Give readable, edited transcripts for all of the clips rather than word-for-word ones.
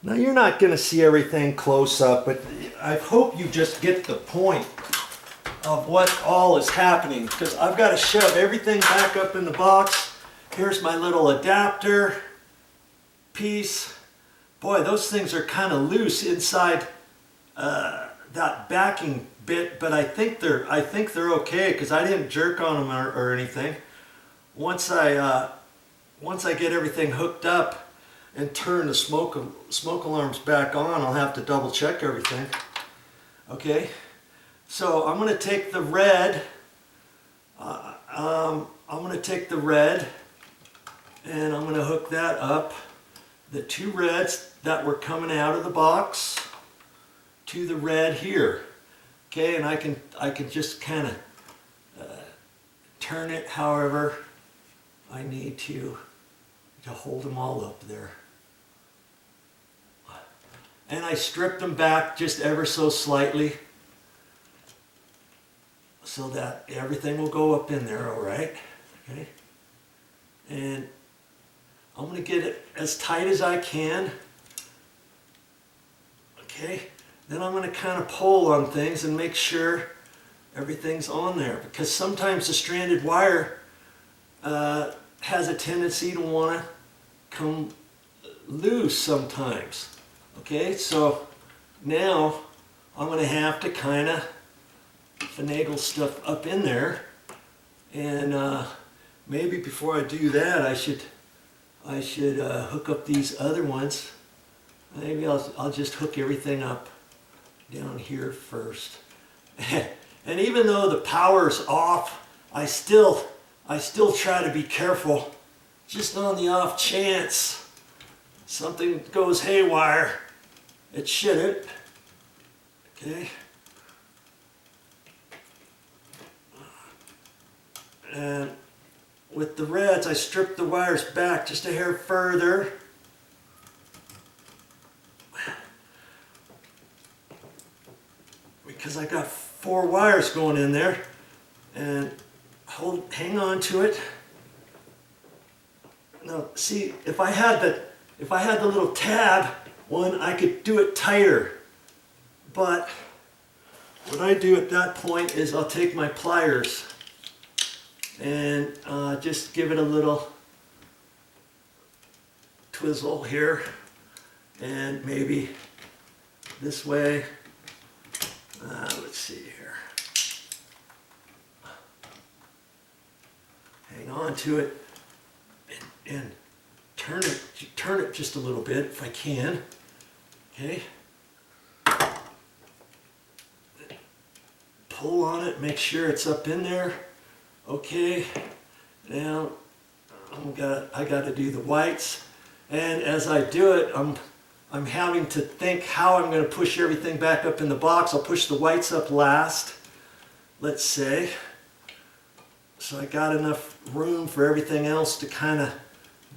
Now you're not going to see everything close up, but I hope you just get the point of what all is happening, because I've got to shove everything back up in the box. Here's my little adapter piece. Boy, those things are kind of loose inside that backing bit, but I think they're okay because I didn't jerk on them or anything. Once I get everything hooked up and turn the smoke alarms back on, I'll have to double check everything. Okay, so I'm going to take the red. I'm going to take the red and I'm going to hook that up. The two reds that were coming out of the box to the red here. Okay, and I can just kind of turn it however I need to hold them all up there. And I stripped them back just ever so slightly so that everything will go up in there, all right? Okay, and I'm going to get it as tight as I can. Okay, then I'm going to kind of pull on things and make sure everything's on there, because sometimes the stranded wire has a tendency to want to come loose sometimes. Okay, so now I'm going to have to kind of finagle stuff up in there, and maybe before I do that I should hook up these other ones. Maybe I'll just hook everything up down here first. And even though the power's off, I still try to be careful, just on the off chance something goes haywire. It shouldn't. Okay. And with the reds, I stripped the wires back just a hair further. Because I got 4 wires going in there, and hang on to it. Now, see, if I had the little tab one, I could do it tighter. But what I do at that point is I'll take my pliers and just give it a little twizzle here, and maybe this way. Let's see here. Hang on to it and turn it just a little bit if I can. Okay. Pull on it, make sure it's up in there. Okay. Now I got to do the whites, and as I do it, I'm having to think how I'm going to push everything back up in the box. I'll push the whites up last, let's say. So I got enough room for everything else to kind of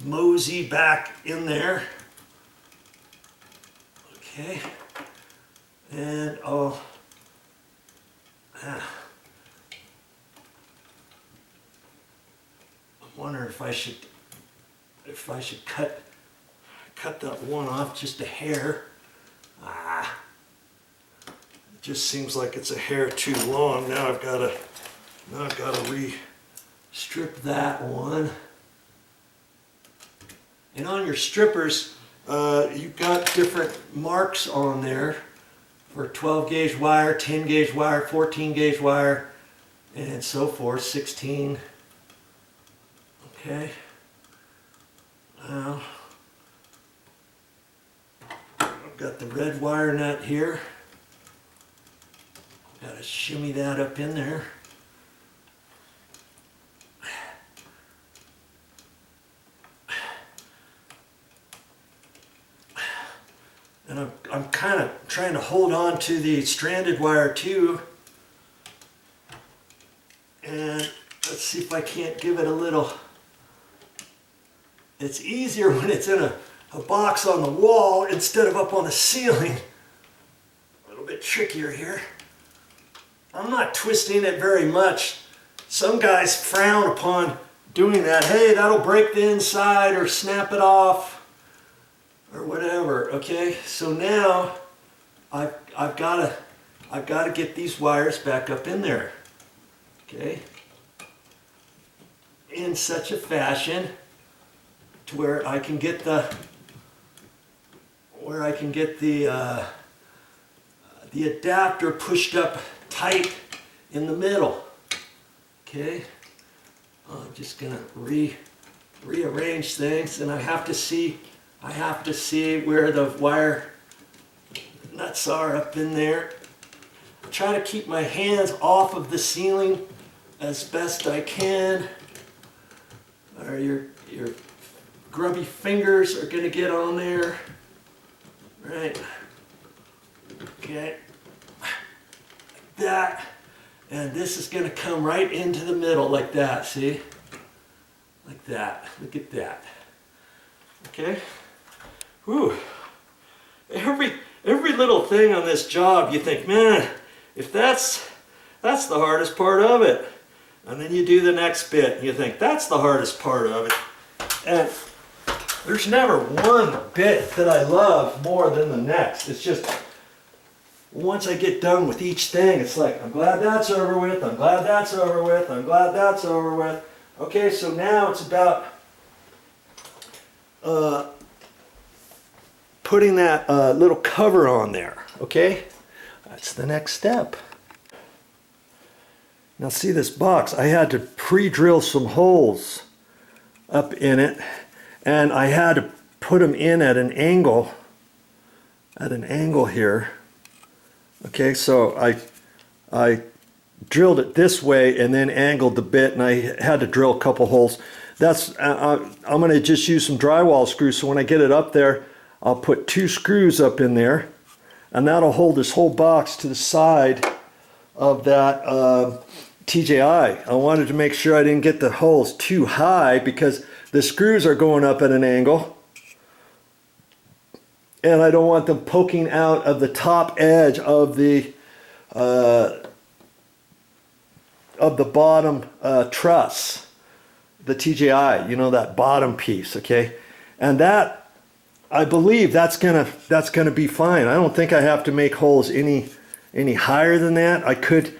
mosey back in there. Okay. And I wonder if I should cut that one off just a hair. It just seems like it's a hair too long. Now I've got to re-strip that one. And on your strippers, you've got different marks on there for 12 gauge wire, 10 gauge wire, 14 gauge wire, and so forth, 16. Okay. Now, I've got the red wire nut here. Got to shimmy that up in there. And I'm kind of trying to hold on to the stranded wire too. And let's see if I can't give it a little. It's easier when it's in a box on the wall instead of up on the ceiling. A little bit trickier here. I'm not twisting it very much. Some guys frown upon doing that. Hey, that'll break the inside or snap it off or whatever. Okay, so now I've got to get these wires back up in there. Okay, in such a fashion to where I can get the adapter pushed up tight in the middle. Okay, I'm just gonna rearrange things, and I have to see where the wire nuts are up in there. I try to keep my hands off of the ceiling as best I can, or your grubby fingers are going to get on there. Right. Okay. Like that. And this is going to come right into the middle like that, see? Like that. Look at that. Okay. Whew. Every little thing on this job, you think, man, if that's the hardest part of it. And then you do the next bit, and you think, that's the hardest part of it. And there's never one bit that I love more than the next. It's just, once I get done with each thing, it's like, I'm glad that's over with, I'm glad that's over with, I'm glad that's over with. Okay, so now it's about putting that little cover on there, okay? That's the next step. Now see this box, I had to pre-drill some holes up in it, and I had to put them in at an angle here. Okay, so I drilled it this way and then angled the bit, and I had to drill a couple holes. That's I'm going to just use some drywall screws, so when I get it up there, I'll put 2 screws up in there, and that'll hold this whole box to the side of that TJI. I wanted to make sure I didn't get the holes too high because the screws are going up at an angle, and I don't want them poking out of the top edge of the bottom truss, the TJI, you know, that bottom piece, okay? And that, I believe that's gonna be fine. I don't think I have to make holes any higher than that. I could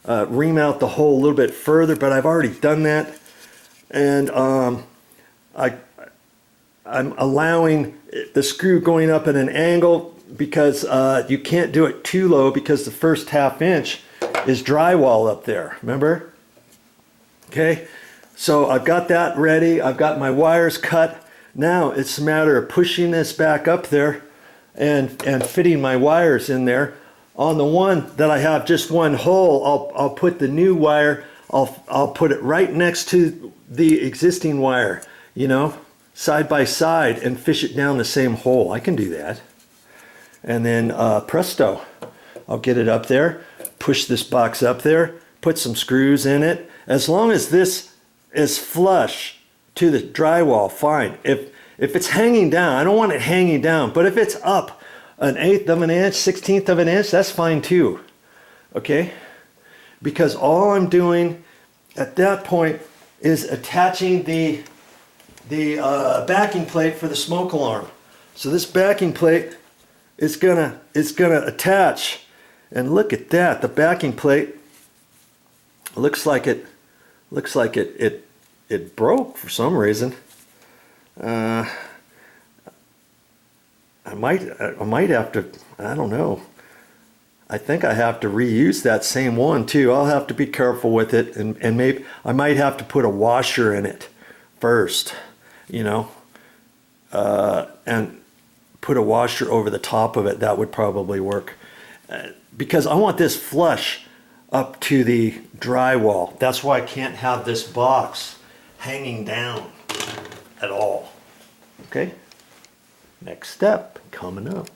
ream out the hole a little bit further, but I've already done that, and I'm allowing the screw going up at an angle because you can't do it too low because the first 1/2 inch is drywall up there, remember? Okay, so I've got that ready. I've got my wires cut. Now it's a matter of pushing this back up there and fitting my wires in there. On the one that I have just one hole, I'll put the new wire, I'll put it right next to the existing wire, you know, side by side, and fish it down the same hole. I can do that. And then presto, I'll get it up there, push this box up there, put some screws in it. As long as this is flush to the drywall, fine. If it's hanging down, I don't want it hanging down, but if it's up 1/8 of an inch, 1/16 of an inch, that's fine too, okay? Because all I'm doing at that point is attaching the backing plate for the smoke alarm. So this backing plate is gonna attach, and look at that. The backing plate looks like it broke for some reason. I might have to, I don't know. I think I have to reuse that same one too. I'll have to be careful with it, and maybe I might have to put a washer in it first, you know, and put a washer over the top of it. That would probably work, because I want this flush up to the drywall. That's why I can't have this box hanging down at all. Okay, next step coming up.